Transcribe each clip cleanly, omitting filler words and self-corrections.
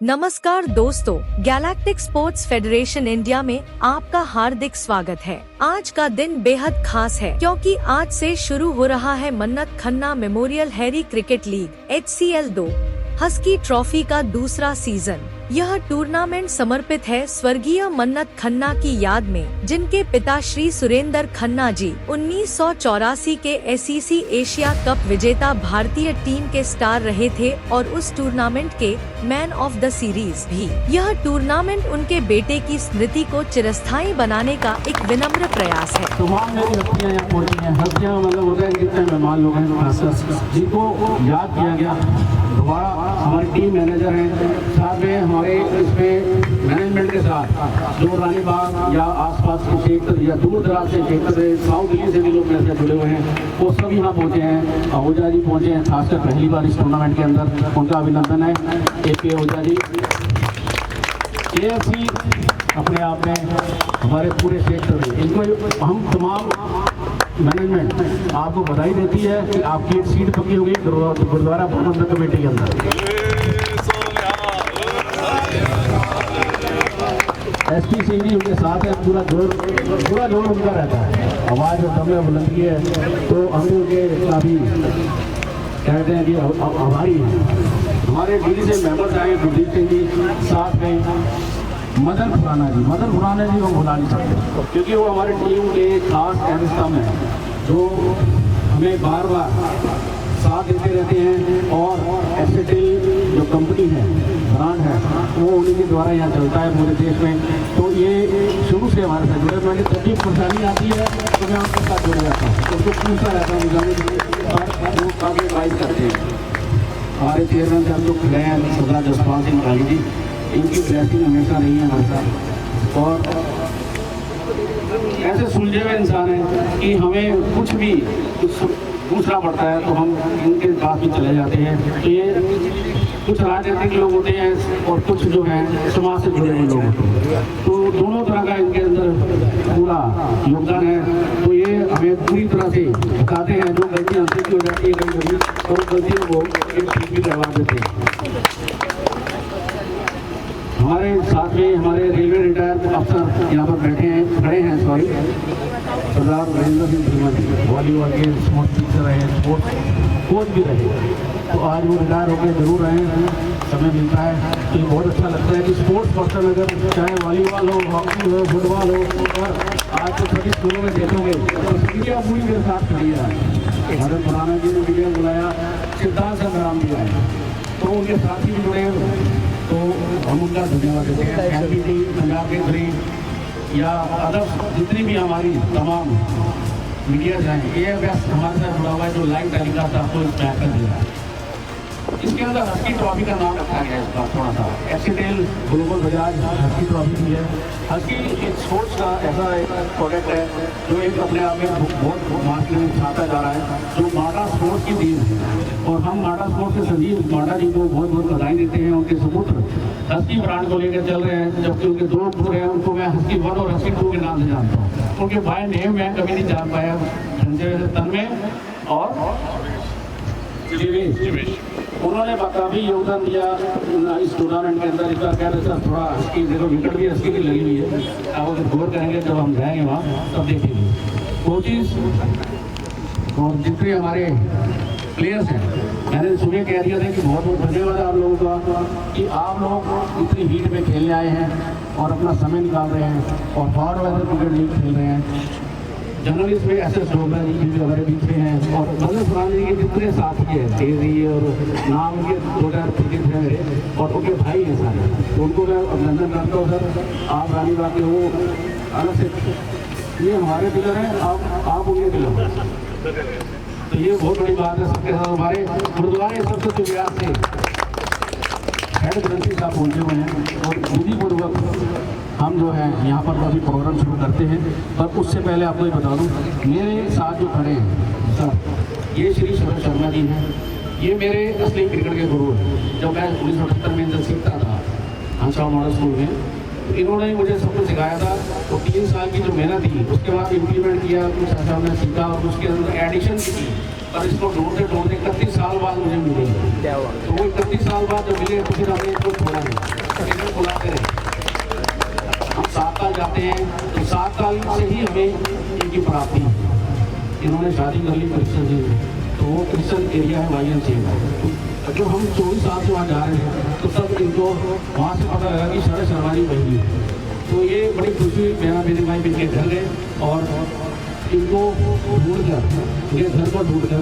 नमस्कार दोस्तों, galactic sports federation India में आपका हार्दिक स्वागत है। आज का दिन बेहद खास है क्योंकि आज से शुरू हो रहा है मन्नत Khanna memorial Harry cricket league HCL 2 husky trophy का दूसरा सीजन। यह टूर्नामेंट समर्पित है स्वर्गीय मन्नत खन्ना की याद में, जिनके पिता श्री सुरेंद्र खन्ना जी 1984 के SEC एशिया कप विजेता भारतीय टीम के स्टार रहे थे और उस टूर्नामेंट के मैन ऑफ द सीरीज भी। यह टूर्नामेंट उनके बेटे की स्मृति को चिरस्थायी बनाने का एक विनम्र प्रयास है। तमाम मेरी हस्तियां यहाँ पहुंची हैं। हस्तियां मतलब होता है जितने मेहमान लोग हैं जिनको याद किया गया। दोबारा हमारी टीम मैनेजर हैं, साथ में हमारे इसमें मैनेजमेंट के साथ जो रानी बाग या आसपास के क्षेत्र या दूर दराज के क्षेत्र से साउथ दिल्ली से भी लोग मेरे से जुड़े हुए हैं, वो सब यहाँ पहुँचे हैं। आहूजा जी पहुँचे हैं, खासकर पहली बार इस टूर्नामेंट के अंदर, उनका अभिनंदन है। AK आहूजा जी। AFC अपने आप में हमारे पूरे क्षेत्र में इनको हम तमाम मैनेजमेंट आपको बधाई देती है कि आपकी एक सीट पक्की हो गई गुरुद्वारा प्रबंधक कमेटी के अंदर। SP सिंह जी उनके साथ है, पूरा जोर उनका रहता है। आवाज़ और दम बुलंदी है तो हमें उनके काफ़ी कहते हैं कि आभारी हैं। हमारे दिल्ली से मेंबर्स आए, गुरदीप सिंह जी, साथ में मदन खुराना जी को भुला नहीं सकते क्योंकि वो हमारी टीम के खास अहम स्तंभ हैं, जो हमें बार बार साथ देते रहते हैं। और SCL जो कंपनी है, ब्रांड है, वो उन्हीं के द्वारा यहाँ चलता है पूरे देश में। तो ये शुरू से हमारे साथ जुड़े। मैंने जब भी परेशानी आती है तो मैं उनके साथ जुड़े रहता हूँ, उनको पूछता रहता हूँ, वो काफ़ी एडवाइस करते हैं। हमारे चेयरमैन साहब जो खड़े हैं, सरदार जसपाल सिंह भाई जी, इनकी ब्लेसिंग हमेशा रही है हमारे साथ। और ऐसे सुलझे हुए इंसान हैं कि हमें कुछ भी पूछना पड़ता है तो हम इनके पास भी चले जाते हैं। तो ये कुछ राजनीतिक लोग होते हैं और कुछ जो हैं समाज से जुड़े हुए लोग होते हैं, तो दोनों तरह का इनके अंदर पूरा योगदान है। तो ये हमें पूरी तरह से बताते हैं, जो गलती हमसे की हो जाती है कभी कभी, और गलतियों को एक ठीक भी करवा देते हैं। हमारे साथ में हमारे रेलवे रिटायर्ड अफसर यहाँ पर बैठे हैं, खड़े हैं, सॉरी, सरदार महेंद्र सिंह धीमा जी, वॉलीबॉल के स्पोर्ट्स टीचर रहे, स्पोर्ट्स कोच भी रहे। तो आज वो रिटायर होकर जरूर रहे हैं, समय मिलता है तो ये बहुत अच्छा लगता है कि स्पोर्ट्स पर्सन अगर चाहे वॉलीबॉल हो, हॉकी हो, फुटबॉल हो, और आज तो सभी स्कूलों में देखोगे तो मीडिया पूरी मेरे साथ खड़ी है। हमारे पुराना जी ने मीडिया बुलाया, सिद्धांत संग्राम जी आए, तो उनके साथी भी जुड़े, तो हम उनका धन्यवाद देते हैं। MPT, पंजाब केसरी या अदर जितनी भी हमारी तमाम मीडियाज हैं, AFS हमारे साथ जुड़ा हुआ है, जो लाइव टेलीकास्ट आपको ट्रैक कर दे रहा है। इसके अंदर हस्की ट्रॉफी का नाम रखा गया है इसका थोड़ा सा। SCL global Bajaj husky trophy भी है। हस्की एक स्पोर्ट्स का ऐसा एक प्रोडक्ट है जो एक अपने आप में बहुत मार्केट में छाता जा रहा है, जो माडा स्पोर्ट्स की टीम है। और हम माडा स्पोर्ट्स के संजीव माडा जी को बहुत बहुत बधाई देते हैं। उनके सुपुत्र हस्की ब्रांड को लेकर चल रहे हैं, जबकि उनके दो पुत्र हैं, उनको मैं हस्की 1 और हस्की 2 के नाम से जानता हूँ। उनके बाय नेम मैं कभी नहीं जान पाया, तन्मय और जीवेश। उन्होंने काफ़ी योगदान दिया इस टूर्नामेंट के अंदर। इसका कह रहे सर थोड़ा हस्की देखो, विकेट भी हस्की की लगी हुई है, आप अगर गौर करेंगे जब हम जाएंगे वहाँ तब देखेंगे। कोचिज और जितने हमारे प्लेयर्स हैं, मैंने सुबह कह दिया था कि बहुत बहुत धन्यवाद आप लोगों का कि आप लोग इतनी हीट में खेलने आए हैं और अपना समय निकाल रहे हैं और फॉरवर्ड वेदर क्रिकेट लीग खेल रहे हैं। जर्नलिस्ट में SS डोगरा जी भी हमारे बीच में हैं, और मदन खुराना जी के जितने साथी हैं, तेजी और नाम उनके 2000 क्रिकेट हैं मेरे, और उनके भाई हैं सारे, तो उनको मैं अभिनंदन करता हूँ। सर आप रानी बाग के हो अलग से, ये हमारे पिलर हैं, आप उनके पिलर हैं, तो ये बहुत बड़ी बात है। सबके साथ हमारे गुरुद्वारे सबसे सुविधा से हेड ग्रंथी साहब पहुँचे हुए हैं, और विधिपूर्वक हम जो है यहाँ पर अभी प्रोग्राम शुरू करते हैं। पर उससे पहले आपको ये बता दूँ, मेरे साथ जो खड़े हैं सर, ये श्री शरद शर्मा जी हैं। ये मेरे असली क्रिकेट के गुरु हैं। जब मैं 1978 में इनसे सीखता था हंसा मॉडल स्कूल में, तो इन्होंने मुझे सब कुछ सिखाया था। तो 3 साल की जो मेहनत थी उसके बाद इम्प्लीमेंट किया, कुछ ऐसा हमने सीखा और उसके अंदर एडिशन की और इसको ढूंढते ढूंढते 31 साल बाद मुझे मिले। तो वो 31 साल बाद जब मिले तो फिर हमने इसको छोड़ा नहीं, इनको बुलाते रहे। हम 7 साल जाते हैं तो 7 साल से ही हमें इनकी प्राप्ति। इन्होंने शादी कर ली क्रिश्चन जी, तो वो क्रिश्चन एरिया है YMCA का। जब हम 24 साल से वहाँ जा रहे हैं तो तब इनको वहाँ से पता लगा कि सारे सरवारी वही है। तो ये बड़ी खुशी हुई, मेरा मेरे भाई इनके घर गए और इनको ढूंढ कर, ये घर को ढूंढ कर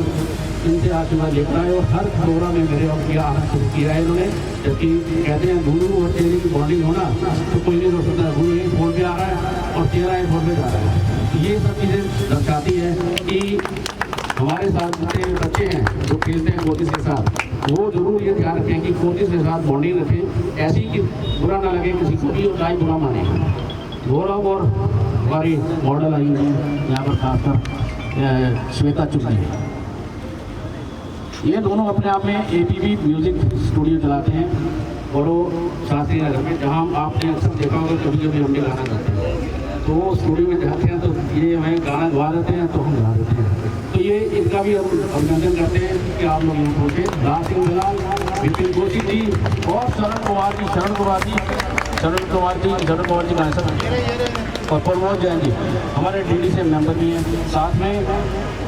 इनसे आशीर्वाद लेता है। और हर प्रोग्राम में मेरे और किया आना शुरू किया है इन्होंने। जबकि कहते हैं गुरु और चेहरे की बॉन्डिंग होना तो कोई नहीं रोक सकता। गुरु यही फोन पे आ रहा है और चेहरा यही फोन पे जा रहा है। ये सब चीज़ें दर्शाती है कि हमारे साथ जितने बच्चे हैं जो खेलते हैं कोचिस के साथ, वो जरूर ये ध्यान रखें कि कोचिस के साथ बॉन्डिंग रखें, ऐसी कि बुरा ना लगे किसी को भी और ना ही बुरा माने। गौरव और हमारी मॉडल आई है यहाँ पर खासकर श्वेता चुगली, ये दोनों अपने आप में APB म्यूजिक स्टूडियो चलाते हैं और वो शास्त्री नगर में, जहाँ आपने अक्सर देखा होगा कभी कभी हम भी गाना गाते हैं। तो वो स्टूडियो में जाते हैं तो ये हमें गाना गा देते हैं तो हम गा देते हैं। तो ये इनका भी हम अभिनंदन करते हैं कि आप लोग यहाँ पहुँचे। राज सिंह दलाल, विपिन जोशी जी और शरण कुमार जी गाय साहब और प्रमोद जैन जी हमारे DDC मेंबर भी हैं। साथ में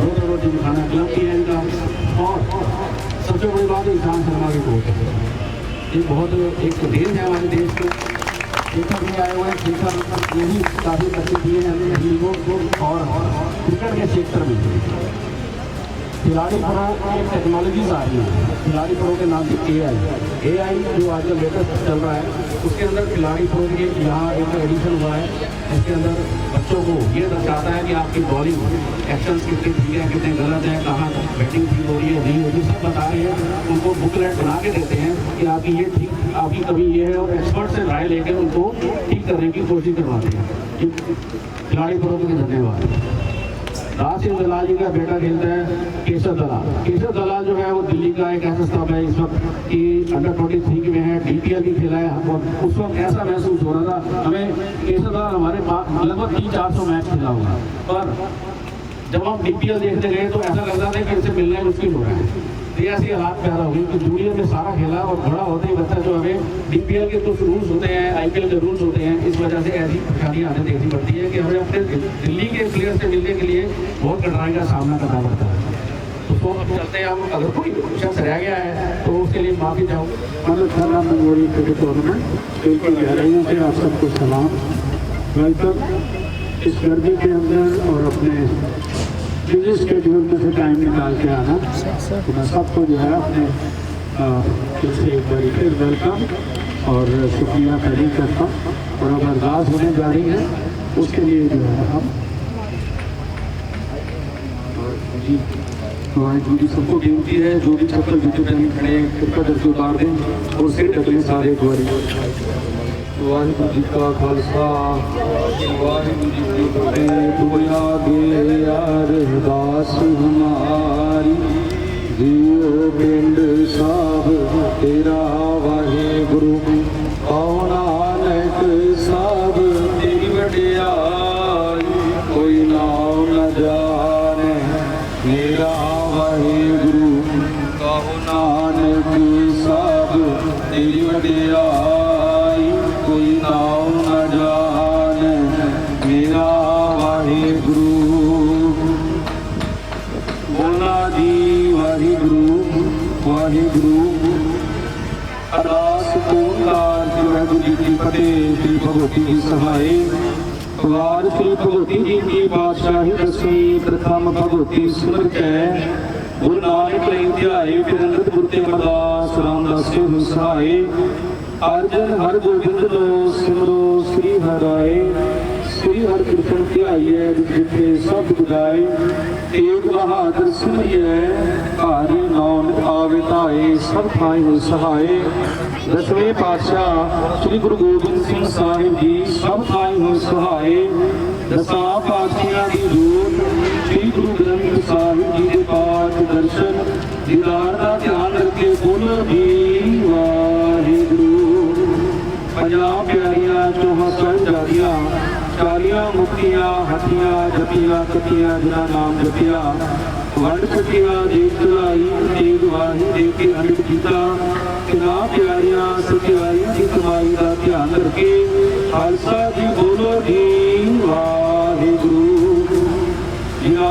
रोटी खाना क्लब भी है इनका। और सबसे बड़ी बात है ईशान शर्मा की कोच है, ये बहुत एक देन है हमारे देश के। शिखर भी आए हुए हैं, शिखर ये भी काफ़ी बच्चे दिए हैं लीगों और क्रिकेट के क्षेत्र में। खिलाड़ी प्रो एक टेक्नोलॉजीज आ रही है, खिलाड़ी प्रो के नाम से AI जो आजकल लेटेस्ट चल रहा है, उसके अंदर खिलाड़ी प्रो के यहाँ एक एडिशन हुआ है। इसके अंदर बच्चों को ये दर्शाता है कि आपकी बॉलिंग एक्शंस कितने ठीक है, कितने गलत हैं, कहाँ बैटिंग ठीक हो रही है, नहीं हो रही, सब बता रहे हैं। उनको बुकलेट बना के देते हैं कि आपकी ये ठीक, आपकी कभी ये है, और एक्सपर्ट से राय लेकर उनको ठीक करने की कोशिश करवाते हैं। खिलाड़ी प्रो के धन्यवाद। राज सिंह दलाल जी का बेटा खेलता है केशव दलाल। केशव दलाल जो है वो दिल्ली का एक ऐसा स्टाफ है इस वक्त कि अंडर 23 में है, DPL भी खेला है। और उस वक्त ऐसा महसूस हो रहा था हमें, केशव दलाल हमारे पास लगभग 300-400 मैच खेला हुआ, पर जब हम DPL देखने गए तो ऐसा लगता था कि इनसे मिलना मुश्किल हो रहा है। तो ऐसी हालात पैदा हो गई कि जूनियर में सारा खेला और बड़ा होते ही बच्चा जो हमें DPL के कुछ रूल्स होते हैं, IPL के रूल्स होते हैं, इस वजह से ऐसी परेशानियाँ आने देखनी पड़ती है कि हमें अपने दिल्ली के प्लेयर से मिलने के लिए बहुत कठिनाई का सामना करना पड़ता है। तो अब चलते हैं, हम अगर कोई शख्स रह गया है तो उसके लिए माफ़ी चाहूँ। मन्नत खन्ना मेमोरियल क्रिकेट टूर्नामेंट बिल्कुल गहराइयों से आप सबको सलाम। भाई साहब इस गर्मी के अंदर और अपने बिजी स्केड्यूल में से टाइम निकाल के आना, तो मैं सबको जो है अपने फिर से एक बार फिर वेलकम और शुक्रिया करी करता हूँ। और अब अरदास होने जा रही है उसके लिए जो है हम जी वाहिगुरू जी सबको बेनती है, जो भी चप्पल जूते पहने खड़े हैं कृपा करके उतार दें और सिर ढकने सारे एक बारी। वाहिगुरू जी का खालसा वाहिगुरू जी की फतेह। बोया गे अरदास हमारी जियो पिंड साहब तेरा वाहिगुरू, आओ नानक साहब तेरी वडियाई, कोई नाम न जाने मेरा वाहिगुरू, कहो नानक साहब तेरी वडियाई, कोई नाम न जाने मेरा वाहिगुरू। बोला जी वाहिगुरू वाहिगुरू। अरदास ओंकार वाहिगुरू जी की फतेह। श्री भगवती जी सहाय। वार श्री भगवती जी की बादशाही दसवीं प्रथम भगवती सिमर कै, गुरु नानक लई ध्याए फिर अंगद गुरु ते अमरदास रामदास के सहाय। अर्जन हर गोबिंद लो सिमरो श्री हराए, श्री हर कृष्ण ध्याइए जिथे सब बुझाए। एक बहादुर सिमरिए हरि नाम आवे ताए, सब थाई हो सहाय। दसवें पातशाह श्री गुरु गोबिंद सिंह साहिब जी सब थाई हो सहाय। दसां पातशाह की जोत श्री गुरु ग्रंथ साहिब जी के पाठ दर्शन दीदार का ध्यान रखे बोल भी वाहिगुरू। पंजाब प्यारियां चौहां साहिबजादियां 40 मुक्तियां हथियां जपिया कथियां जिन्हां नाम जपिया, वंड सकिया देख चलाई तेग वाही दे के अंड कीता किना प्यारियां सखियारियां की कमाई का ध्यान रखे खालसा जी बोलो जी वाहिगुरु जिना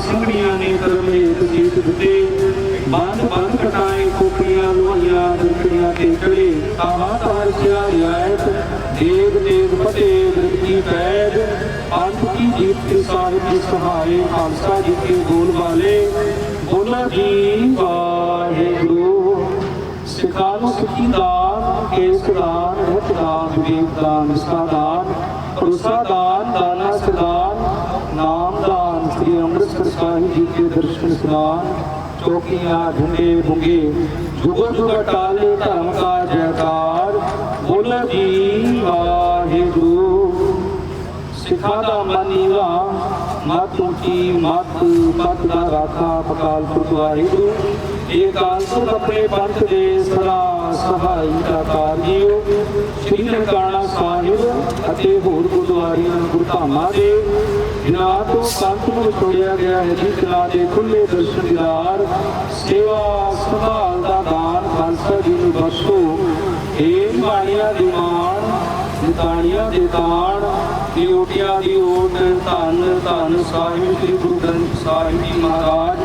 सिंगड़ियां ने कर्म हेत सीत दिते बंद बंद कटाए खोपड़ियां लोहियां दुर्कड़ियां ते चढ़े ताहा तार सिया रियायत देव देव फते दृष्टि पैद अंत की जीत के साहिब जी सहाय खालसा जी के बोल वाले बोलो जी वाहिगुरु सिखानो सिखी दान केस दान हित दान विवेक दान निष्ठा दान भरोसा दान दाना सदान नाम दान श्री अमृतसर साहिब जी के दर्शन स्नान चौकियां झंडे बुंगे जुगो जुग टाले धर्म का जयकार बोलो जी वाहिगुरु सिखा दा मनीवा मत ऊंची मत पत दा राखा पकाल पुरख वाहिगुरु ये कालपुर अपने पंथ दे सदा सहाई का कारजियो श्री ननकाना साहिब अते होर गुरुद्वारियां गुरधामां दे जिन्हां तो संत नूं छोड़िया गया है जितना दे खुले दर्शन दीदार सेवा संभाल दा दान खालसा जी नूं बख्शो हे बाणियां दी मान निताणियां दे ताण ड्यूटियां दी ओट धन धन साहिब श्री गुरु ग्रंथ साहिब जी महाराज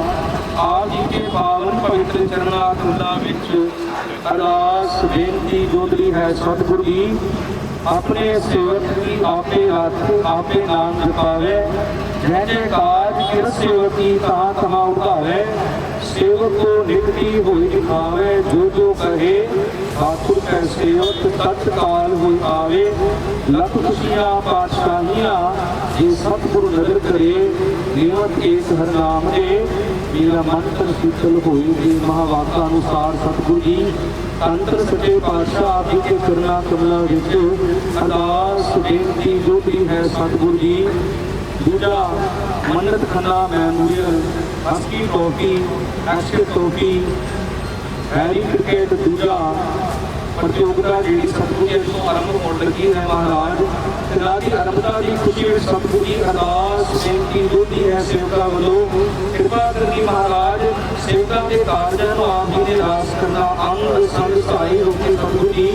आप जी के पावन पवित्र चरणा कुंडा विच अरदास बेनती जोदरी है सतगुरु जी अपने सेवक की आपे हाथ आपे नाम जपावे जय जय काज किर सेवकी कहाँ कहाँ उठावे सेवक को निकटी हुई दिखावे जो जो कहे ठाकुर कै सेवक तत्काल हुई आवे लख खुशियाँ पातशाहियाँ ये सतगुरु नजर करे नियमत एक हर नाम दे मेरा मन तन शीतल होई जी महावाका अनुसार सतगुरु जी तंत्र सचे पातशाह आप जी के करना कमला विच अरदास बेनती जोदरी है सतगुरु जी दूजा Mannat Khanna memorial husky trophy SK trophy Harry cricket दूजा प्रतियोगिता जी सतगुरु जी तो आरंभ होने लगी है महाराज तिला की आरंभता की खुशी में सतगुरु जी अरदास बेनती जोदरी है सेवका वालों कृपा करनी महाराज सेवका के कारजां नूं आप जी ने रास करना अंग संग सहाई होके सतगुरु जी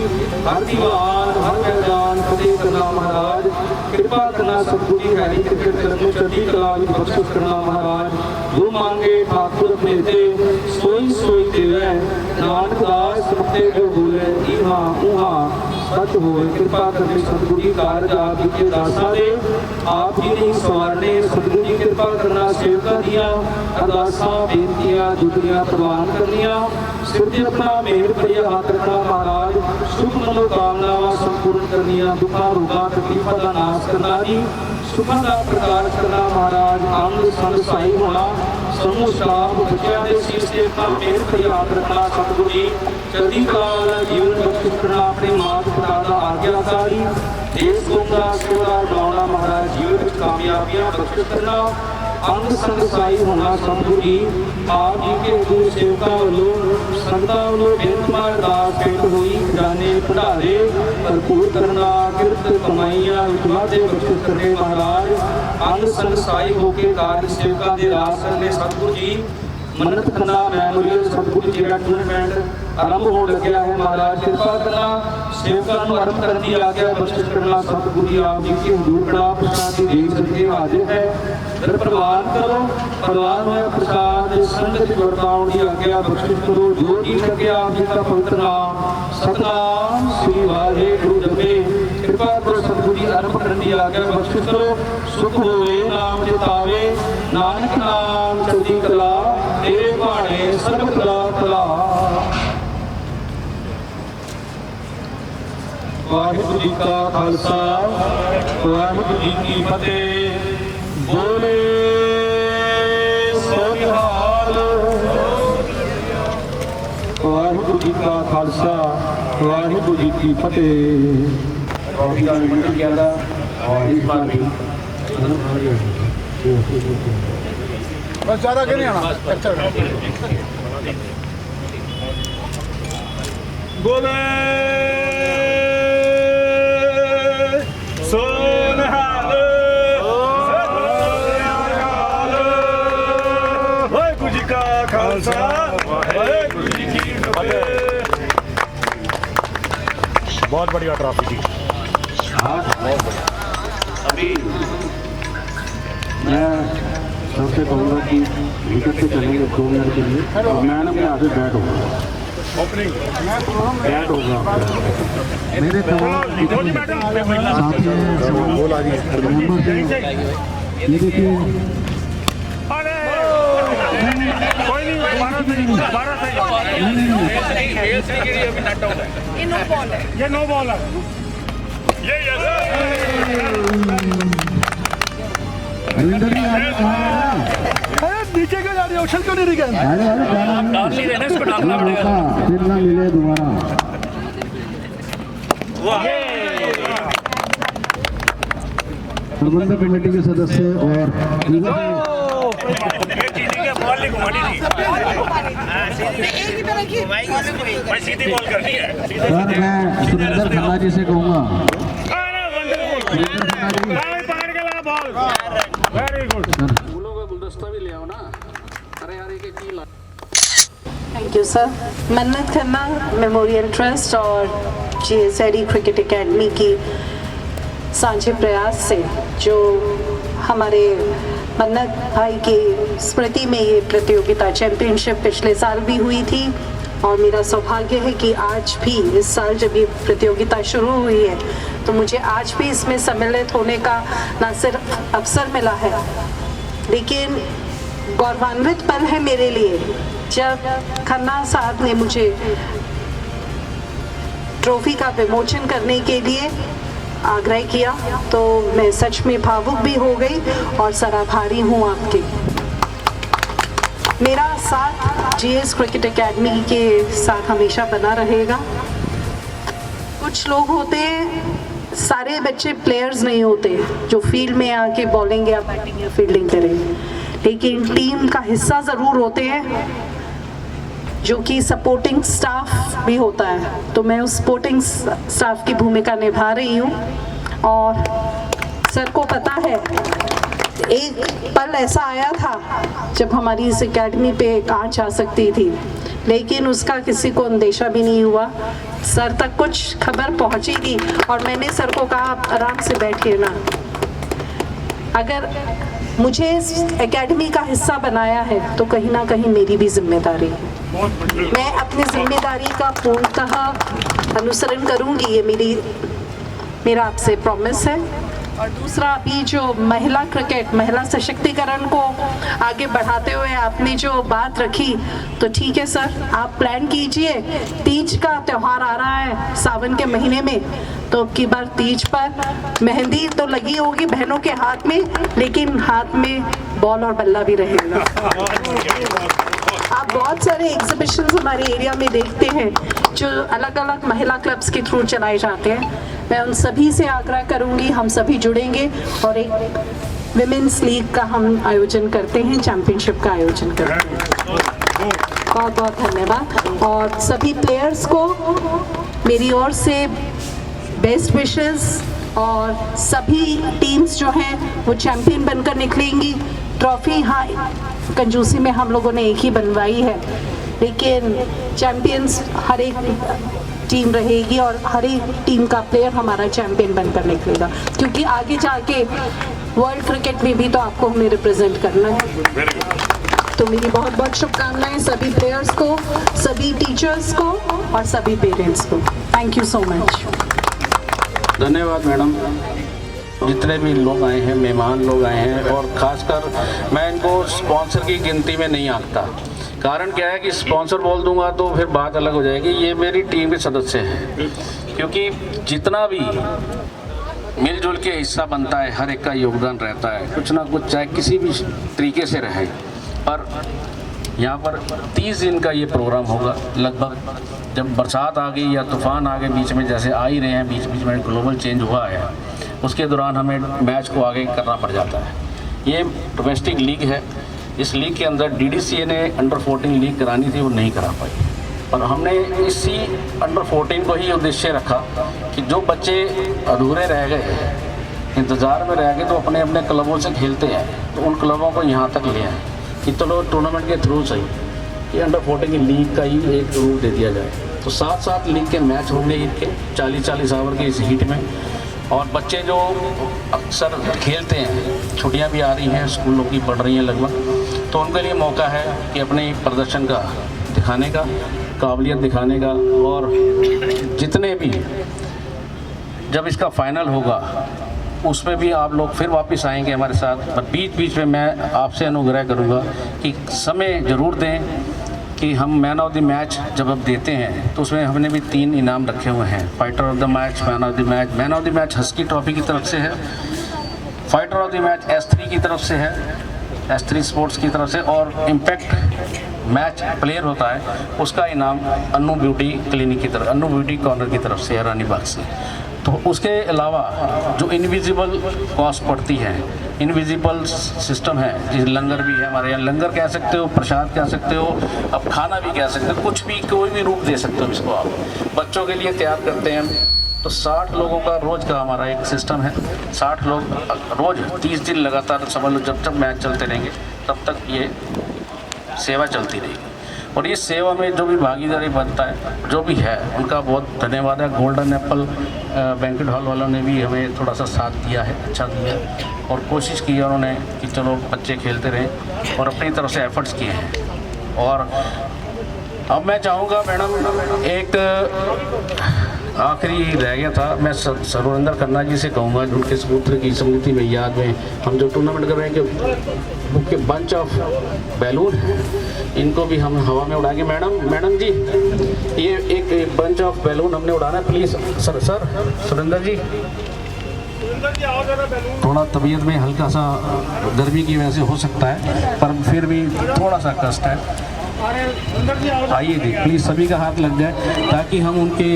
हर दीवान हर मैदान फतेह करना महाराज कृपा करना सतगुरु जी हैरी क्रिकेट करने चढ़ी कला विच बख्शिश करना महाराज जो मांगे ठाकुर अपने ते सोई सोई देवे नानक दास मुक्ते जो बोले इहा उहा सच होए कृपा करनी सतगुरु जी कारज आप जी के दासा दे आप जी ने सवारने सतगुरु जी कृपा करना सेवका दिया अरदासा बेनतियां जुगरियां प्रवान करनिया सिर ते अपना मेहर भरिया हाथ रखना महाराज शुभ मनोकामनावां संपूर्ण करनिया दुखा रोगा तकलीफां दा नाश करना जी सुखां दा प्रकाश करना महाराज अंग संग सहाई होना समूह स्टाफ बच्चों के शीश से अपना मेहर भरिया हाथ रखना सतगुरु जी चढ़दी कला वाला जीवन बख्शिश करना अपने माता पिता का आज्ञाकारी देश कौम का सेवा बनाना महाराज जीवन में कामयाबियां बख्शिश करना अंग संग सहाई होना सतगुरु जी आप जी के हजूर सेवका वालों संगतां वालों बेनतमां अरदास भेंट होई खजाने भंडारे भरपूर करना किरत कमाइयां वादे बख्शिश करने महाराज अंग संग सहाई होके कार्य सेवका दे रास करने सतगुरु जी मन्नत खन्ना मैमोरियल सतगुरु जी का टूर्नामेंट आरंभ हो लग्या है महाराज कृपा करना सेवका नूं आरंभ करने की आज्ञा बख्शिश करना सतगुरु जी आप जी के हजूर कड़ा प्रसाद की देख सके हाजिर है फिर प्रवान करो प्रवान होया प्रसाद संगत वरताउण की आज्ञा बख्शिश करो जो जी सके आप जी का पवित्र नाम सतनाम श्री वाहिगुरु जपे कृपा करो सतगुरु जी आरंभ करने की आज्ञा बख्शिश करो सुख होए नाम जितावे नानक नाम चढ़दी कला तेरे भाणे सर्ब कला कला वाहिगुरु जी का खालसा वाहिगुरु जी की फतेह बोले सो निहाल वाहिगुरु जी का खालसा वाहिगुरु जी की फतेह और इस बार भी बस ज़्यादा के नहीं आना अच्छा बोले सोनहाल बहुत बढ़िया ट्रॉफी थी। अभी मैं सबसे कहूँगा कि विकेट पे चलेंगे 2 मिनट के लिए और मैन अपने यहाँ से बैट होगा, बैट होगा मेरे तमाम साथी हैं, मेंबर हैं। ये देखिए ये नो बॉल है। ये रविंदर जी नीचे क्यों जा रही है? ऑप्शन क्यों नहीं गया? फिर ना मिले दोबारा। प्रबंधक कमेटी के सदस्य और सीधी बॉल करनी है। सर मैं सुरेंद्र खन्ना जी से कहूँगा, वेरी गुड। फूलों का गुलदस्ता भी ले आओ ना। अरे यार ये की थैंक यू सर। मन्नत खन्ना मेमोरियल ट्रस्ट और GSID क्रिकेट एकेडमी की साझे प्रयास से जो हमारे मन्नत भाई की स्मृति में ये प्रतियोगिता चैंपियनशिप पिछले साल भी हुई थी और मेरा सौभाग्य है कि आज भी इस साल जब ये प्रतियोगिता शुरू हुई है तो मुझे आज भी इसमें सम्मिलित होने का न सिर्फ अवसर मिला है लेकिन गौरवान्वित पल है मेरे लिए जब खन्ना साहब ने मुझे ट्रॉफी का विमोचन करने के लिए आग्रह किया तो मैं सच में भावुक भी हो गई और सराभारी हूँ आपके। मेरा साथ GS क्रिकेट एकेडमी के साथ हमेशा बना रहेगा। कुछ लोग होते हैं, सारे बच्चे प्लेयर्स नहीं होते जो फील्ड में आके बॉलिंग या बैटिंग या फील्डिंग करें, लेकिन टीम का हिस्सा ज़रूर होते हैं जो कि सपोर्टिंग स्टाफ भी होता है। तो मैं उस सपोर्टिंग स्टाफ की भूमिका निभा रही हूँ और सर को पता है एक पल ऐसा आया था जब हमारी इस एकेडमी पे एक आँच आ सकती थी लेकिन उसका किसी को अंदेशा भी नहीं हुआ। सर तक कुछ खबर पहुँची थी और मैंने सर को कहा आप आराम से बैठिए ना, अगर मुझे इस एकेडमी का हिस्सा बनाया है तो कहीं ना कहीं मेरी भी जिम्मेदारी है। मैं अपनी जिम्मेदारी का पूर्णतः अनुसरण करूंगी, ये मेरा आपसे प्रॉमिस है। और दूसरा अभी जो महिला क्रिकेट, महिला सशक्तिकरण को आगे बढ़ाते हुए आपने जो बात रखी तो ठीक है सर, आप प्लान कीजिए। तीज का त्यौहार आ रहा है सावन के महीने में, तो अब की बार तीज पर मेहंदी तो लगी होगी बहनों के हाथ में, लेकिन हाथ में बॉल और बल्ला भी रहेगा। आप बहुत सारे एग्जीबिशंस हमारे एरिया में देखते हैं जो अलग अलग महिला क्लब्स के थ्रू चलाए जाते हैं। मैं उन सभी से आग्रह करूंगी, हम सभी जुड़ेंगे और एक विमेंस लीग का हम आयोजन करते हैं, चैंपियनशिप का आयोजन करते हैं। बहुत बहुत धन्यवाद और सभी प्लेयर्स को मेरी ओर से बेस्ट विशेस और सभी टीम्स जो हैं वो चैंपियन बनकर निकलेंगी। ट्रॉफी हाँ कंजूसी में हम लोगों ने एक ही बनवाई है, लेकिन चैंपियंस हर एक टीम रहेगी और हर एक टीम का प्लेयर हमारा चैंपियन बनकर निकलेगा, क्योंकि आगे जाके वर्ल्ड क्रिकेट में भी तो आपको हमें रिप्रेजेंट करना है। तो मेरी बहुत बहुत शुभकामनाएं सभी प्लेयर्स को, सभी टीचर्स को और सभी पेरेंट्स को। Thank you so much. धन्यवाद मैडम। जितने भी लोग आए हैं, मेहमान लोग आए हैं, और ख़ासकर मैं इनको स्पॉन्सर की गिनती में नहीं आंकता। कारण क्या है कि स्पॉन्सर बोल दूंगा तो फिर बात अलग हो जाएगी। ये मेरी टीम के सदस्य हैं, क्योंकि जितना भी मिलजुल के हिस्सा बनता है हर एक का योगदान रहता है, कुछ ना कुछ चाहे किसी भी तरीके से रहे। पर यहाँ पर 30 दिन का ये प्रोग्राम होगा लगभग। जब बरसात आ गई या तूफ़ान आ गए बीच में, जैसे आ ही रहे हैं, बीच बीच में ग्लोबल चेंज हुआ है, उसके दौरान हमें मैच को आगे करना पड़ जाता है। ये डोमेस्टिक लीग है, इस लीग के अंदर DDCA ने अंडर 14 लीग करानी थी, वो नहीं करा पाई। पर हमने इसी अंडर 14 को ही उद्देश्य रखा कि जो बच्चे अधूरे रह गए, इंतज़ार में रह गए, तो अपने अपने क्लबों से खेलते हैं, तो उन क्लबों को यहाँ तक ले आए कि चलो टूर्नामेंट के थ्रू सही कि अंडर 14 की लीग का ही एक रूल दे दिया जाए। तो 7-7 लीग के मैच होंगे ईद के 40-40 ओवर की इस हीट में। और बच्चे जो अक्सर खेलते हैं, छुट्टियां भी आ रही हैं, स्कूलों की पढ़ रही हैं लगभग, तो उनके लिए मौका है कि अपने प्रदर्शन का दिखाने का, काबिलियत दिखाने का। और जितने भी जब इसका फाइनल होगा उसमें भी आप लोग फिर वापस आएंगे हमारे साथ। पर बीच बीच में मैं आपसे अनुग्रह करूंगा कि समय ज़रूर दें कि हम मैन ऑफ द मैच जब अब देते हैं तो उसमें हमने भी 3 इनाम रखे हुए हैं। Fighter of the match, man of the match. Man of the match husky trophy की तरफ से है, fighter of the match S3 की तरफ से है, S3 स्पोर्ट्स की तरफ से, और इम्पैक्ट मैच प्लेयर होता है उसका इनाम अन्नू ब्यूटी क्लिनिक की तरफ, अन्नू ब्यूटी कॉर्नर की तरफ से है, रानी बाग से। तो उसके अलावा जो इनविजिबल कॉस्ट पड़ती है, इनविजिबल सिस्टम है, जिस लंगर भी है हमारे यहाँ, लंगर कह सकते हो, प्रसाद कह सकते हो, अब खाना भी कह सकते हो, कुछ भी कोई भी रूप दे सकते हो इसको आप। बच्चों के लिए तैयार करते हैं तो 60 लोगों का रोज़ का हमारा एक सिस्टम है। 60 लोग रोज़ 30 दिन लगातार समझ लो, जब तक मैच चलते रहेंगे तब तक ये सेवा चलती रहेगी। और ये सेवा में जो भी भागीदारी बनता है, जो भी है, उनका बहुत धन्यवाद है। गोल्डन एप्पल बैंक्वेट हॉल वालों ने भी हमें थोड़ा सा साथ दिया है, अच्छा दिया, और कोशिश की है उन्होंने कि चलो बच्चे खेलते रहें, और अपनी तरफ से एफर्ट्स किए हैं। और अब मैं चाहूँगा मैडम, एक आखिरी रह गया था, मैं सर्वेंद्र खन्ना जी से कहूँगा, उनके सपुत्र की स्मृति में याद में हम जो टूर्नामेंट कर रहे हैं कि बंच ऑफ बैलून है, इनको भी हम हवा में उड़ाएंगे। मैडम जी, ये एक बंच ऑफ बैलून हमने उड़ाना है, प्लीज़ सर सुरेंद्र जी। थोड़ा तबीयत में हल्का सा गर्मी की वजह से हो सकता है, पर फिर भी थोड़ा सा कष्ट है। आइए जी, प्लीज़ सभी का हाथ लग जाए ताकि हम उनके,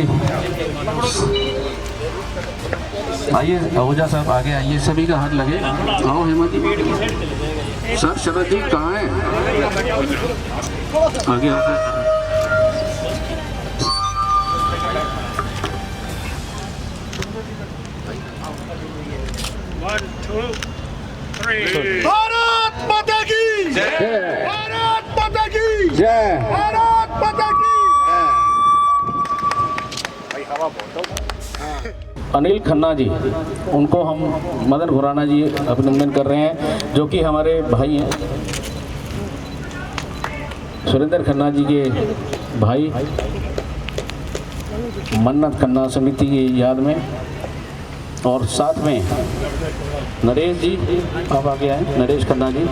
आइए आहूजा साहब आगे आइए, सभी का हाथ लगे। आओ हेमंत जी, सर शरद जी कहाँ हैं? आगे आगे। भारत माता की जय, भारत माता की जय। भारत माता की। अनिल खन्ना जी, उनको हम मदन खुराना जी अभिनंदन कर रहे हैं, जो कि हमारे भाई हैं, सुरेंद्र खन्ना जी के भाई, मन्नत खन्ना समिति की याद में। और साथ में नरेश जी, आप आगे आए, नरेश खन्ना जी।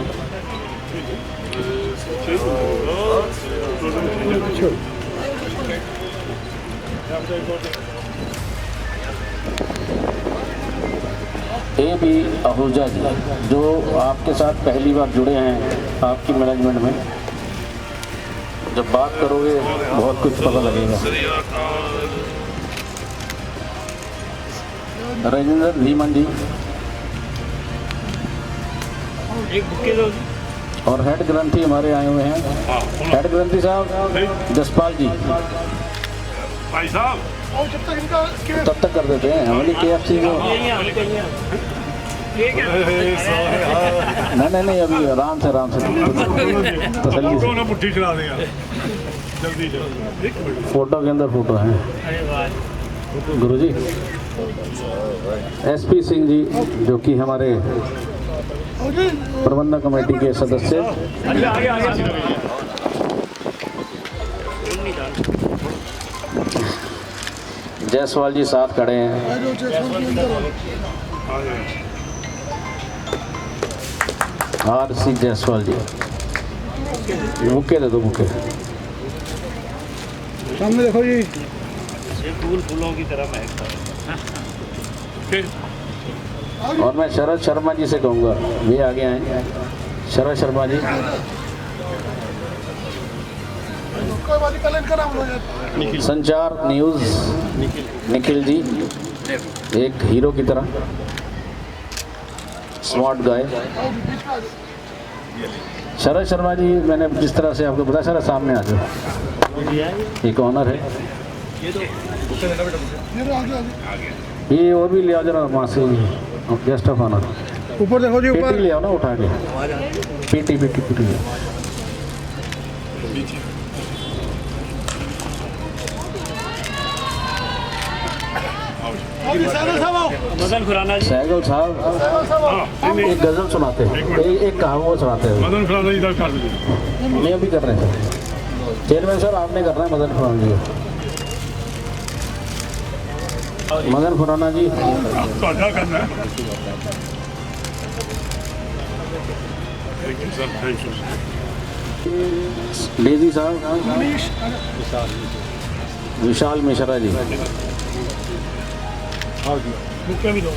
ए बी आहूजा जी, जो आपके साथ पहली बार जुड़े हैं आपकी मैनेजमेंट में, जब बात करोगे बहुत कुछ पता लगेगा। राजेंद्र धीमन जी, और हेड ग्रंथी हमारे आए हुए हैं, हेड ग्रंथी साहब जसपाल जी। भाई साहब, और जब तक इनका तब तक कर देते हैं हमारी KFC को। नहीं, अभी आराम से तसल्ली से। पुट्ठी चला देगा जल्दी जल्दी। फोटो के अंदर फोटो है गुरुजी। SP सिंह जी, जो कि हमारे प्रबंधक कमेटी के सदस्य। जायसवाल जी साथ खड़े हैं। RC जायसवाल जी, बुके दे दो, बुके सामने देखो जी, ये फूल फूलों की तरह महकता है। और मैं शरद शर्मा जी से कहूँगा, वे आगे आए। शरद शर्मा जी, कोई बात नहीं, कल इनका नाम लो यार। संचार न्यूज़ निखिल जी, एक हीरो की तरह, स्मार्ट गाय। शरद शर्मा जी, मैंने जिस तरह से आपको बताया, शरद सामने आ जाओ, एक ऑनर है ये लो, आगे ये। और भी ले आओ जरा वहाँ से, गेस्ट ऑफ ऑनर। ऊपर देखो जी, पेटी ऊपर ले आओ ना, उठा के पेटी ले आओ। मदन खुराना जी सहगल साहब एक गजल सुनाते हैं, एक कहावत सुनाते हैं। मदन खुराना जी कर दीजिए। नहीं अभी कर रहे हैं चेयरमैन सर, आपने करना है मदन खुराना जी। मदन खुराना जी क्या करना है? Thank you sir, thank you. Daisy साहब, विशाल मिश्रा जी। बुके भी दो।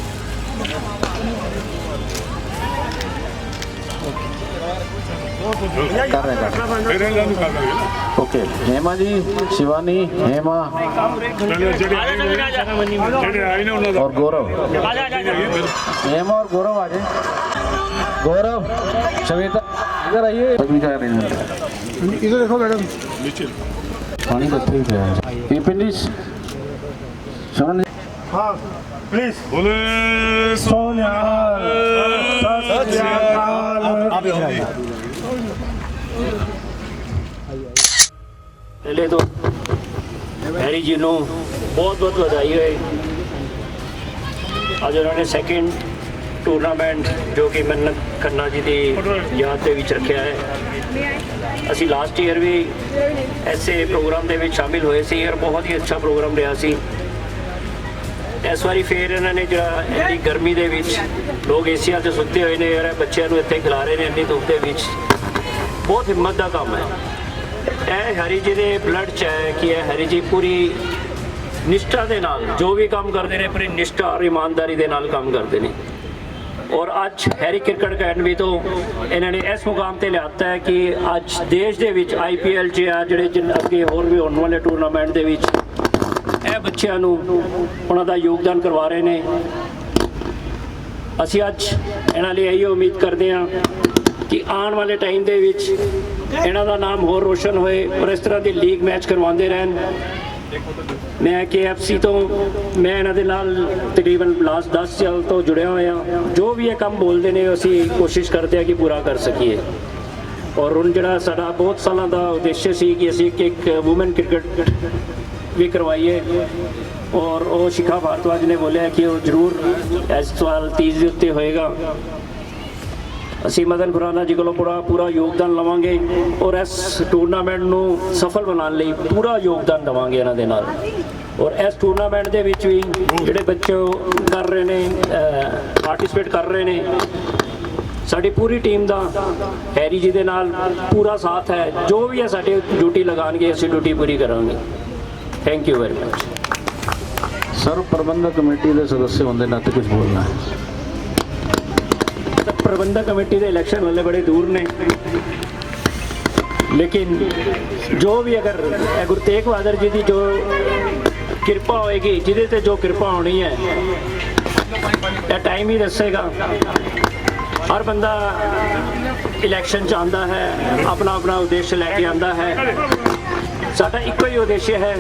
कर रहे हैं ओके। हेमा जी, शिवानी, हेमा और गौरव। हेमा और गौरव आ जाए। गौरव, श्वेता इधर आइए। इधर देखो मैडम, पानी का ठीक है। पीपलिस शरण। हाँ प्लीज। बोले सोनिहाल सत श्री अकाल। पहले तो हैरी जी ਨੂੰ बहुत बहुत ਵਧਾਈ ਹੋਏ। ਅੱਜ ਉਹਨਾਂ ਨੇ ਸੈਕਿੰਡ ਟੂਰਨਾਮੈਂਟ ਜੋ ਕਿ ਮन्नत खन्ना जी ਦੀ ਯਾਦ ਦੇ ਵਿੱਚ ਰੱਖਿਆ ਹੈ। ਅਸੀਂ ਲਾਸਟ ਈਅਰ ਵੀ ਐਸੇ ਪ੍ਰੋਗਰਾਮ ਦੇ ਵਿੱਚ ਸ਼ਾਮਿਲ ਹੋਏ ਸੀ ਔਰ ਬਹੁਤ ਹੀ ਅੱਛਾ ਪ੍ਰੋਗਰਾਮ ਰਿਹਾ ਸੀ। ਇਸ ਵਾਰੀ ਫੇਰ ਇਹਨਾਂ ਨੇ ਜਿਹੜਾ ਇੰਨੀ ਗਰਮੀ ਦੇ ਵਿੱਚ ਲੋਕ ਏਸੀਆਂ 'ਚ ਸੁੱਤੇ ਹੋਏ ਨੇ ਔਰ ਬੱਚਿਆਂ ਨੂੰ ਇੱਥੇ ਖਿਲਾ ਰਹੇ ਨੇ ਇੰਨੀ ਧੁੱਪ ਦੇ ਵਿੱਚ। ਬਹੁਤ ਹਿੰਮਤ ਦਾ ਕੰਮ ਹੈ। ਇਹ ਹੈਰੀ ਜੀ ਦੇ ਬਲੱਡ 'ਚ ਹੈ ਕਿ ਇਹ ਹੈਰੀ ਜੀ ਪੂਰੀ ਨਿਸ਼ਠਾ ਦੇ ਨਾਲ ਜੋ ਵੀ ਕੰਮ ਕਰਦੇ ਨੇ ਪੂਰੀ ਨਿਸ਼ਠਾ ਔਰ ਇਮਾਨਦਾਰੀ ਦੇ ਨਾਲ ਕੰਮ ਕਰਦੇ ਨੇ। ਔਰ ਅੱਜ ਹੈਰੀ ਕ੍ਰਿਕਟ ਅਕੈਡਮੀ ਤੋਂ ਇਹਨਾਂ ਨੇ ਇਸ ਮੁਕਾਮ ਤੇ ਲਿਆਤਾ ਹੈ ਕਿ ਅੱਜ ਦੇਸ਼ ਦੇ ਵਿੱਚ IPL 'ਚ ਆ ਜਿਹੜੇ ਅੱਗੇ ਹੋਰ ਵੀ ਹੋਣ ਵਾਲੇ ਟੂਰਨਾਮੈਂਟ ਦੇ ਵਿੱਚ ਇਹ ਬੱਚਿਆਂ ਨੂੰ ਉਹਨਾਂ ਦਾ ਯੋਗਦਾਨ ਕਰਵਾ ਰਹੇ ਨੇ। ਅਸੀਂ ਅੱਜ ਇਹਨਾਂ ਲਈ ਇਹੀ ਉਮੀਦ ਕਰਦੇ ਹਾਂ ਕਿ ਆਉਣ ਵਾਲੇ ਟਾਈਮ ਦੇ ਵਿੱਚ ਇਹਨਾਂ ਦਾ ਨਾਮ ਹੋਰ ਰੋਸ਼ਨ ਹੋਏ ਔਰ ਇਸ ਤਰ੍ਹਾਂ ਦੀ ਲੀਗ ਮੈਚ ਕਰਵਾਉਂਦੇ ਰਹਿਣ। ਮੈਂ KFC ਤੋਂ ਮੈਂ ਇਹਨਾਂ ਦੇ ਨਾਲ ਤਕਰੀਬਨ ਲਾਸਟ 10 ਸਾਲ ਤੋਂ ਜੁੜਿਆ ਹੋਇਆ। ਜੋ ਵੀ ਇਹ ਕੰਮ ਬੋਲਦੇ ਨੇ ਅਸੀਂ ਕੋਸ਼ਿਸ਼ ਕਰਦੇ ਹਾਂ ਕਿ ਪੂਰਾ ਕਰ ਸਕੀਏ। ਔਰ ਹੁਣ ਜਿਹੜਾ ਸਾਡਾ ਬਹੁਤ ਸਾਲਾਂ ਦਾ ਉਦੇਸ਼ ਸੀ ਕਿ ਅਸੀਂ ਇੱਕ ਵੂਮਨ ਕ੍ਰਿਕਟ ਵੀ ਕਰਵਾਈਏ ਔਰ ਉਹ ਸ਼ਿਖਾ ਭਾਰਤਵਾਜ ਨੇ ਬੋਲਿਆ ਕਿ ਉਹ ਜ਼ਰੂਰ ਇਸ ਸਾਲ 30 ਦੇ ਉੱਤੇ ਹੋਏਗਾ। ਅਸੀਂ ਮਦਨ ਖੁਰਾਨਾ ਜੀ ਕੋਲੋਂ ਪੂਰਾ ਯੋਗਦਾਨ ਲਵਾਂਗੇ ਔਰ ਇਸ ਟੂਰਨਾਮੈਂਟ ਨੂੰ ਸਫਲ ਬਣਾਉਣ ਲਈ ਪੂਰਾ ਯੋਗਦਾਨ ਦੇਵਾਂਗੇ ਇਹਨਾਂ ਦੇ ਨਾਲ। ਔਰ ਇਸ ਟੂਰਨਾਮੈਂਟ ਦੇ ਵਿੱਚ ਵੀ ਜਿਹੜੇ ਬੱਚੇ ਕਰ ਰਹੇ ਨੇ ਪਾਰਟਿਸਿਪੇਟ ਕਰ ਰਹੇ ਨੇ ਸਾਡੀ ਪੂਰੀ ਟੀਮ ਦਾ ਹੈਰੀ ਜੀ ਦੇ ਨਾਲ ਪੂਰਾ ਸਾਥ ਹੈ। ਜੋ ਵੀ ਹੈ ਸਾਡੀ ਡਿਊਟੀ ਲਗਾਉਣਗੇ ਅਸੀਂ ਡਿਊਟੀ ਪੂਰੀ ਕਰਾਂਗੇ। Thank you very much. सर्व प्रबंधक कमेटी के सदस्य होने के नाते कुछ बोलना है। प्रबंधक कमेटी के इलेक्शन वाले बड़े दूर ने लेकिन जो भी अगर गुरु तेग बहादुर जी की जो कृपा होएगी जिदे ते जो कृपा होनी है यह टाइम ही दसेगा। हर बंदा इलेक्शन च आंदा है अपना अपना उद्देश्य लैके आंदा है। साडा इको ही उद्देश्य है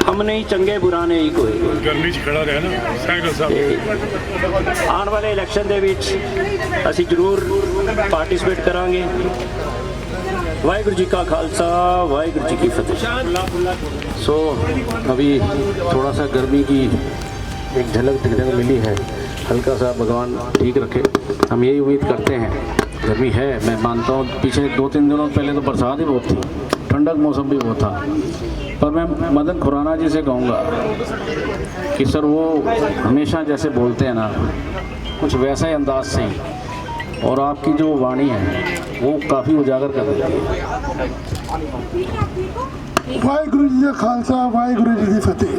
हम नहीं चंगे बुरा नहीं कोई। गर्मी च खड़ा रहा ना सैकल साहब। आने वाले इलेक्शन दे विच असी जरूर पार्टिसिपेट करांगे। वाहिगुरू जी का खालसा वाहिगुरू जी की फतेह। सो अभी थोड़ा सा गर्मी की एक झलक दिखने को मिली है। हल्का सा भगवान ठीक रखे। हम यही उम्मीद करते हैं। गर्मी है मैं मानता हूँ पिछले 2-3 दिनों पहले तो बरसात ही बहुत थी, ठंडक मौसम भी बहुत था। पर मैं मदन खुराना जी से कहूँगा कि सर वो हमेशा जैसे बोलते हैं ना कुछ वैसा ही अंदाज से ही और आपकी जो वाणी है वो काफ़ी उजागर कर देती है। वाहिगुरू जी का खालसा वाहिगुरू जी की फतेह।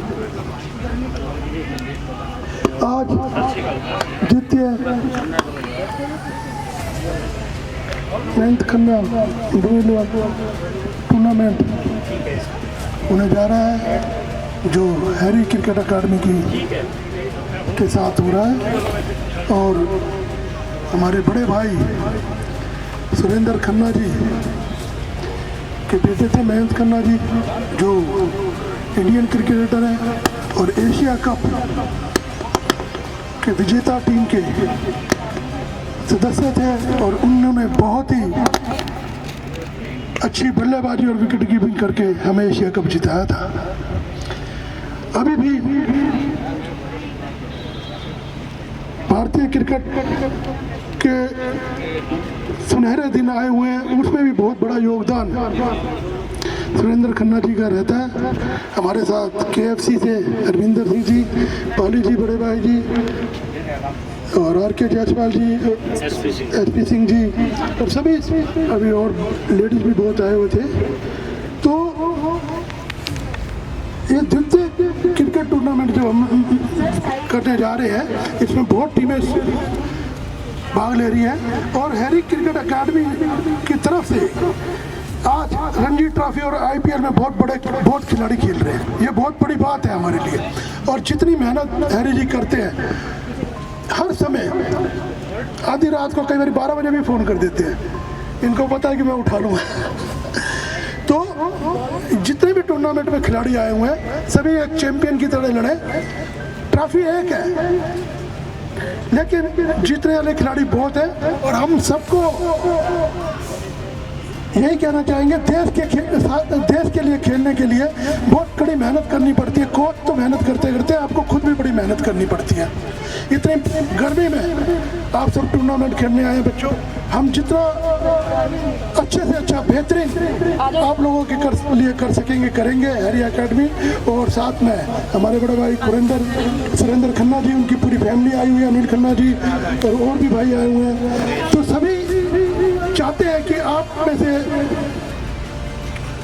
आज द्वितीय मन्नत खन्ना टूर्नामेंट होने जा रहा है जो हैरी क्रिकेट अकादमी के साथ हो रहा है। और हमारे बड़े भाई सुरेंद्र खन्ना जी के बेटे थे मन्नत खन्ना जी जो इंडियन क्रिकेटर हैं और एशिया कप के विजेता टीम के सदस्य थे और उन्होंने बहुत ही अच्छी बल्लेबाजी और विकेट कीपिंग करके हमें एशिया कप जिताया था। अभी भी भारतीय क्रिकेट के सुनहरे दिन आए हुए हैं, उसमें भी बहुत बड़ा योगदान सुरेंद्र खन्ना जी का रहता है। हमारे साथ KFC से हरविंदर सिंह जी, पाली जी, बड़े भाई जी और RK जायसवाल जी, SP सिंह जी और सभी, अभी और लेडीज भी बहुत आए हुए थे। तो ये दिलचस्प क्रिकेट टूर्नामेंट जो हम करने जा रहे हैं, इसमें बहुत टीमें भाग ले रही हैं और हैरी क्रिकेट अकादमी की तरफ से आज रणजी ट्रॉफी और IPL में बहुत खिलाड़ी खेल रहे हैं। ये बहुत बड़ी बात है हमारे लिए। और जितनी मेहनत हैरी जी करते हैं, हर समय आधी रात को कई बार 12 बजे भी फ़ोन कर देते हैं, इनको पता है कि मैं उठा लूँगा। तो जितने भी टूर्नामेंट में खिलाड़ी आए हुए हैं, सभी एक चैंपियन की तरह लड़े। ट्रॉफी एक है, लेकिन जीतने वाले खिलाड़ी बहुत हैं और हम सबको यही कहना चाहेंगे, देश के लिए खेलने के लिए बहुत कड़ी मेहनत करनी पड़ती है। कोच तो मेहनत करते करते आपको खुद भी बड़ी मेहनत करनी पड़ती है। इतनी गर्मी में आप सब टूर्नामेंट खेलने आए हैं बच्चों, हम जितना अच्छे से अच्छा बेहतरीन आप लोगों के लिए कर सकेंगे करेंगे हैरी अकेडमी। और साथ में हमारे बड़े भाई सुरेंद्र खन्ना जी, उनकी पूरी फैमिली आई हुई है, अनिल खन्ना जी और भी भाई आए हुए हैं। तो सभी चाहते हैं कि आप में से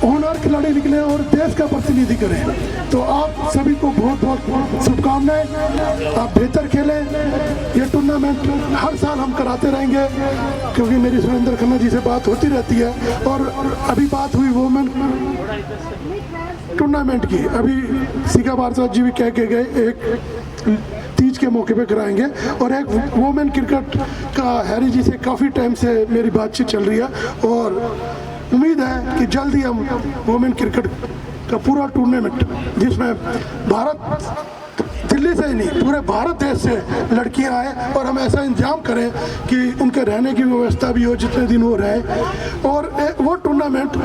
होनहार खिलाड़ी निकले और देश का प्रतिनिधि करें। तो आप सभी को बहुत बहुत शुभकामनाएं, आप बेहतर खेलें। ये टूर्नामेंट हर साल हम कराते रहेंगे, क्योंकि मेरी सुरेंद्र खन्ना जी से बात होती रहती है। और अभी बात हुई वुमेन टूर्नामेंट की, अभी सीखा भारद्वाज जी भी कह के गए, एक तीज के मौके पे कराएंगे। और एक वुमेन क्रिकेट का हैरी जी से काफ़ी टाइम से मेरी बातचीत चल रही है और उम्मीद है कि जल्दी हम वुमेन क्रिकेट का पूरा टूर्नामेंट, जिसमें भारत दिल्ली से ही नहीं पूरे भारत देश से लड़कियां आए और हम ऐसा इंतजाम करें कि उनके रहने की व्यवस्था भी हो जितने दिन हो रहे। और वो टूर्नामेंट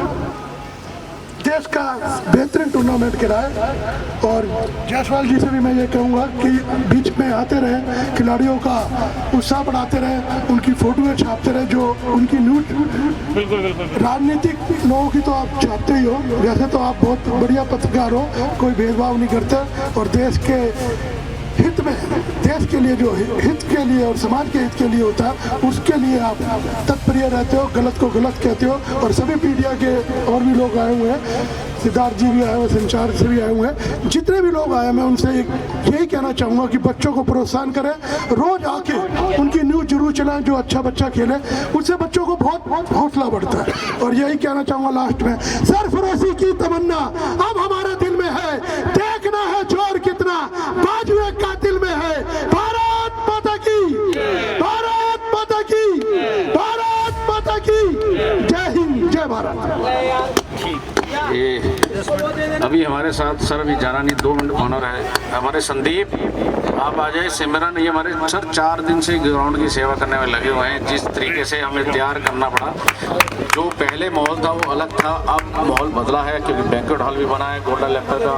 देश का बेहतरीन टूर्नामेंट कराए। और जायसवाल जी से भी मैं ये कहूँगा कि बीच में आते रहें, खिलाड़ियों का उत्साह बढ़ाते रहें, उनकी फोटोएं छापते रहें, जो उनकी न्यूज। राजनीतिक लोगों की तो आप छापते ही हो, वैसे तो आप बहुत बढ़िया पत्रकार हो, कोई भेदभाव नहीं करते और देश के हित में, देश के लिए जो हित के लिए और समाज के हित के लिए होता है, उसके लिए आप तत्पर रहते हो, गलत को गलत कहते हो। और सभी मीडिया के और भी लोग आए हुए हैं, सिद्धार्थ जी भी आए हुए, संचार से भी आए हुए हैं, जितने भी लोग आए, मैं उनसे यही कहना चाहूँगा कि बच्चों को प्रोत्साहन करें, रोज आके उनकी न्यूज़ जरूर चलाएं। जो अच्छा बच्चा खेले उससे बच्चों को बहुत हौसला बढ़ता है। और यही कहना चाहूँगा लास्ट में, सरफरोशी की तमन्ना अब हमारे दिल में है, देखना है जोर कितना बाजुए का दिल में है। भारत माता की, भारत माता की, भारत माता की, जय हिंद, जय भारत। ये अभी हमारे साथ सर अभी जाना नहीं, 2 मिनट ऑनर है हमारे संदीप, आप आ जाए। सिमरन, ये हमारे सर 4 दिन से ग्राउंड की सेवा करने में लगे हुए हैं। जिस तरीके से हमें तैयार करना पड़ा, जो पहले माहौल था वो अलग था, अब माहौल बदला है क्योंकि बैंक्वेट हॉल भी बना है गोल्डन लेपर का,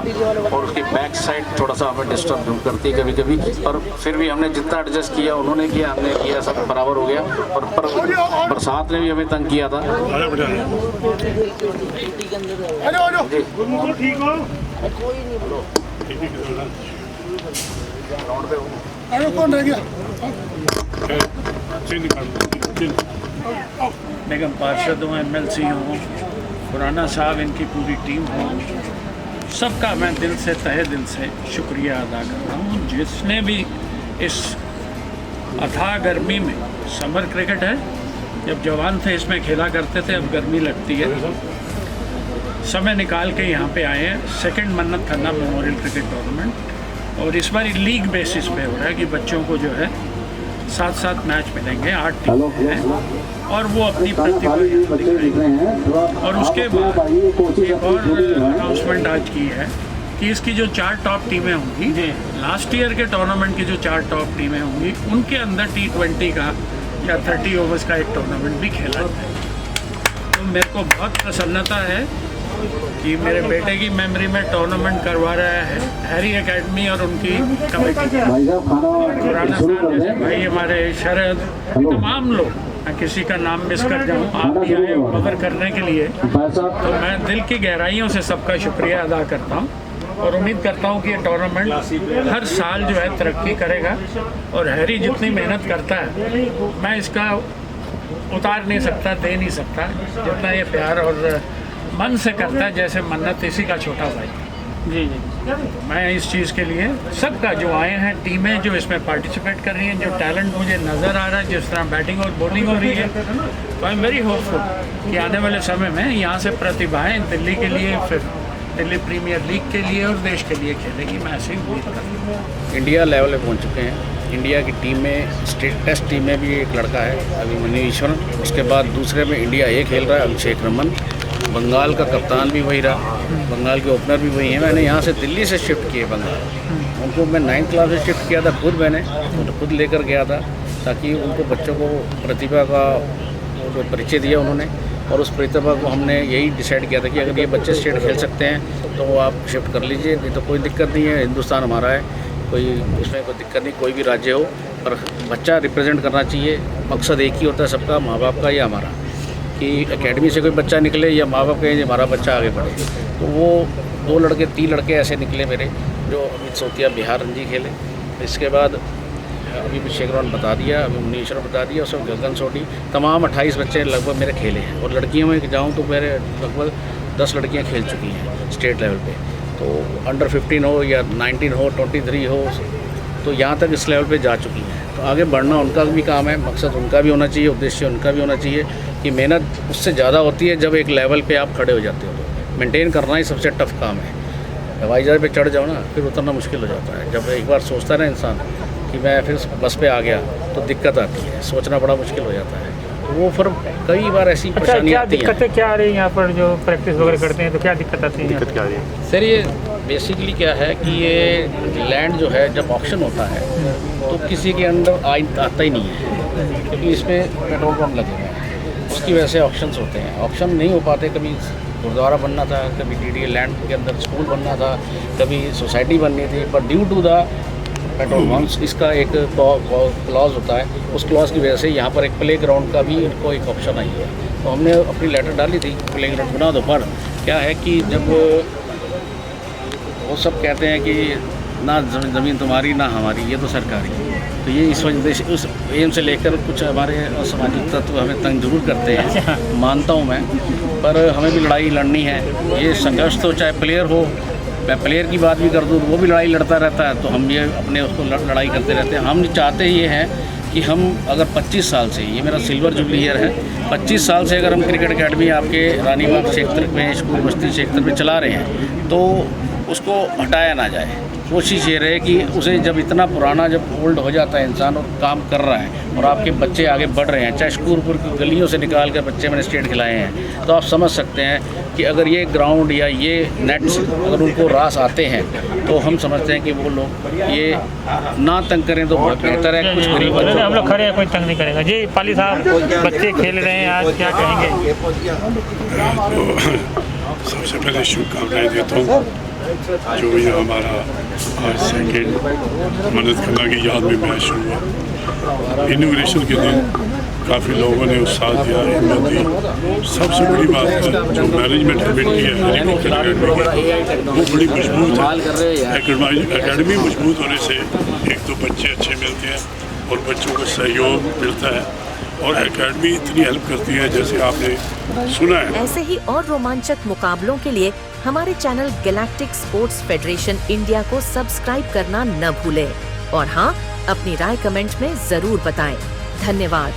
और उसकी बैक साइड थोड़ा सा हमें डिस्टर्ब करती है कभी कभी, पर फिर भी हमने जितना एडजस्ट किया, उन्होंने किया, हमने किया, सब बराबर हो गया। और बरसात ने भी हमें तंग किया था। ठीक हो? अरे कौन रह गया? निगम पार्षद हूँ, MLC हूँ, खुराना साहब, इनकी पूरी टीम हो, सबका मैं दिल से, तहे दिल से शुक्रिया अदा करता हूँ, जिसने भी इस अथाह गर्मी में, समर क्रिकेट है, जब जवान थे इसमें खेला करते थे, अब गर्मी लगती है, समय निकाल के यहाँ पे आए हैं। सेकंड मन्नत खन्ना मेमोरियल क्रिकेट टूर्नामेंट, और इस बार लीग बेसिस पे हो रहा है कि बच्चों को जो है 7-7 मैच मिलेंगे, 8 टीम हैं और वो अपनी प्रतिभा दिखाएंगे। और उसके बाद एक और अनाउंसमेंट आज की है कि इसकी जो 4 टॉप टीमें होंगी, लास्ट ईयर के टूर्नामेंट की जो 4 टॉप टीमें होंगी, उनके अंदर T20 का या 30 ओवर्स का एक टूर्नामेंट भी खेला जाए। तो मेरे को बहुत प्रसन्नता है कि मेरे बेटे की मेमोरी में टूर्नामेंट करवा रहा है हैरी एकेडमी और उनकी कमेटी। भाई साहब खाना पुराना शुरू साल कर जैसे दें। भाई हमारे शरद, तमाम लोग, मैं किसी का नाम मिस कर जाऊँ, आप भी आए कवर करने के लिए, भाई साहब तो मैं दिल की गहराइयों से सबका शुक्रिया अदा करता हूँ और उम्मीद करता हूँ कि ये टूर्नामेंट हर साल जो है तरक्की करेगा। और हैरी जितनी मेहनत करता है मैं इसका उतार नहीं सकता, दे नहीं सकता, जितना ये प्यार और मन से करता है, जैसे मन्नत इसी का छोटा भाई। जी जी। मैं इस चीज़ के लिए सबका जो आए हैं, टीमें जो इसमें पार्टिसिपेट कर रही हैं, जो टैलेंट मुझे नज़र आ रहा है, जिस तरह बैटिंग और बॉलिंग हो रही है, तो आई एम वेरी होपफुल कि आने वाले समय में यहाँ से प्रतिभाएं दिल्ली के लिए, फिर दिल्ली प्रीमियर लीग के लिए और देश के लिए खेलेगी। मैं ऐसे ही उम्मीद करता हूँ। इंडिया लेवल पे पहुंच चुके हैं। इंडिया की टीम में स्टेट टेस्ट टीम में भी एक लड़का है अभिमन्यु ईश्वरन, उसके बाद दूसरे में इंडिया ए खेल रहा है अभिषेक रमन, बंगाल का कप्तान भी वही रहा, बंगाल के ओपनर भी वही हैं। मैंने यहाँ से दिल्ली से शिफ्ट किए बंगाल, उनको मैं 9th क्लास से शिफ्ट किया था, मैंने खुद लेकर गया था, ताकि उनको बच्चों को प्रतिभा का जो परिचय दिया उन्होंने, और उस प्रतिभा को हमने यही डिसाइड किया था कि अगर ये बच्चे स्टेट खेल सकते हैं तो वो आप शिफ्ट कर लीजिए, नहीं तो कोई दिक्कत नहीं है, हिंदुस्तान हमारा है, कोई उसमें कोई दिक्कत नहीं, कोई भी राज्य हो, पर बच्चा रिप्रेजेंट करना चाहिए। मकसद एक ही होता है सबका, माँ बाप का या हमारा, कि एकेडमी से कोई बच्चा निकले या माँ बाप कहें हमारा बच्चा आगे बढ़े। तो वो 3 लड़के ऐसे निकले मेरे, जो अमित सोतिया बिहार रणजी खेले, इसके बाद अभी अभिषेक रमन बता दिया, अभी मुनीश्वर बता दिया, उसमें गगन सोडी, तमाम 28 बच्चे लगभग मेरे खेले हैं। और लड़कियों में जाऊँ तो मेरे लगभग 10 लड़कियाँ खेल चुकी हैं स्टेट लेवल पे। तो अंडर 15 हो या 19 हो, 23 हो, तो यहाँ तक इस लेवल पे जा चुकी हैं। तो आगे बढ़ना उनका भी काम है, मकसद उनका भी होना चाहिए, उद्देश्य उनका भी होना चाहिए, कि मेहनत उससे ज़्यादा होती है जब एक लेवल पे आप खड़े हो जाते हो। तो मेंटेन करना ही सबसे टफ काम है। हवाई जहाज़ पे चढ़ जाओ ना, फिर उतरना मुश्किल हो जाता है। जब एक बार सोचता है ना इंसान कि मैं फिर बस पे आ गया, तो दिक्कत आती है, सोचना बड़ा मुश्किल हो जाता है। तो वो फिर कई बार ऐसी परेशानी आती है। दिक्कतें क्या आ रही हैं यहाँ पर जो प्रैक्टिस वगैरह करते हैं, तो क्या दिक्कत आती है? दिक्कत क्या आ रही है सर? ये बेसिकली क्या है कि ये लैंड जो है जब ऑक्शन होता है तो किसी के अंदर आता ही नहीं है, क्योंकि इसमें पेट्रोल पंप लगे हुए हैं, उसकी वजह से ऑक्शंस होते हैं। ऑक्शन नहीं हो पाते, कभी गुरुद्वारा बनना था, कभी DDA लैंड के अंदर स्कूल बनना था, कभी सोसाइटी बननी थी, पर due to the petrol pumps इसका एक क्लॉज होता है, उस क्लॉज की वजह से यहाँ पर एक प्ले ग्राउंड का भी इनको एक ऑप्शन आई है। तो हमने अपनी लेटर डाली थी प्ले ग्राउंड बना दो, पर क्या है कि जब वो सब कहते हैं कि ना ज़मीन तुम्हारी ना हमारी, ये तो सरकारी है, तो ये इस वजह से उस एम से लेकर कुछ हमारे असामाजिक तत्व हमें तंग जरूर करते हैं, मानता हूँ मैं, पर हमें भी लड़ाई लड़नी है। ये संघर्ष तो चाहे प्लेयर हो, मैं प्लेयर की बात भी कर दूँ, वो भी लड़ाई लड़ता रहता है, तो हम ये अपने उसको लड़ाई करते रहते हैं। हम चाहते ये हैं कि हम अगर 25 साल से, ये मेरा सिल्वर जुबली ईयर है, 25 साल से अगर हम क्रिकेट अकेडमी आपके रानीबाग क्षेत्र में, स्कूल बस्ती क्षेत्र में चला रहे हैं, तो उसको हटाया ना जाए। कोशिश ये रहे कि उसे जब इतना पुराना, जब ओल्ड हो जाता है इंसान और काम कर रहा है और आपके बच्चे आगे बढ़ रहे हैं, चाहे स्कूलपुर की गलियों से निकाल कर बच्चे मैंने स्टेट खिलाए हैं, तो आप समझ सकते हैं कि अगर ये ग्राउंड या ये नेट्स अगर उनको रास आते हैं, तो हम समझते हैं कि वो लोग ये ना तंग करें तो बहुत बेहतर है। कुछ गरीब बच्चों हम लोग खड़े हैं, कोई तंग नहीं करेगा। जी पाली साहब, बच्चे खेल रहे हैं आज, क्या कहेंगे? सबसे पहले शुभकामनाएं देता हूँ जो ये हमारा आज सेकेंड मन्नत खन्ना की याद में मैच शुरू हुआ। इनॉग्रेशन के दिन काफ़ी लोगों ने उत्साह दिया, हिम्मत दी। सबसे बड़ी बात है जो मैनेजमेंट कमेटी है हैरी क्रिकेट अकेडमी की, वो बड़ी मजबूत है। अकेडमी मजबूत होने से एक तो बच्चे अच्छे मिलते हैं और बच्चों को सहयोग मिलता है, और एकेडमी इतनी हेल्प करती है जैसे आपने सुना है। ऐसे ही और रोमांचक मुकाबलों के लिए हमारे channel galactic sports federation India को सब्सक्राइब करना न भूलें और हाँ, अपनी राय कमेंट में जरूर बताएं। धन्यवाद।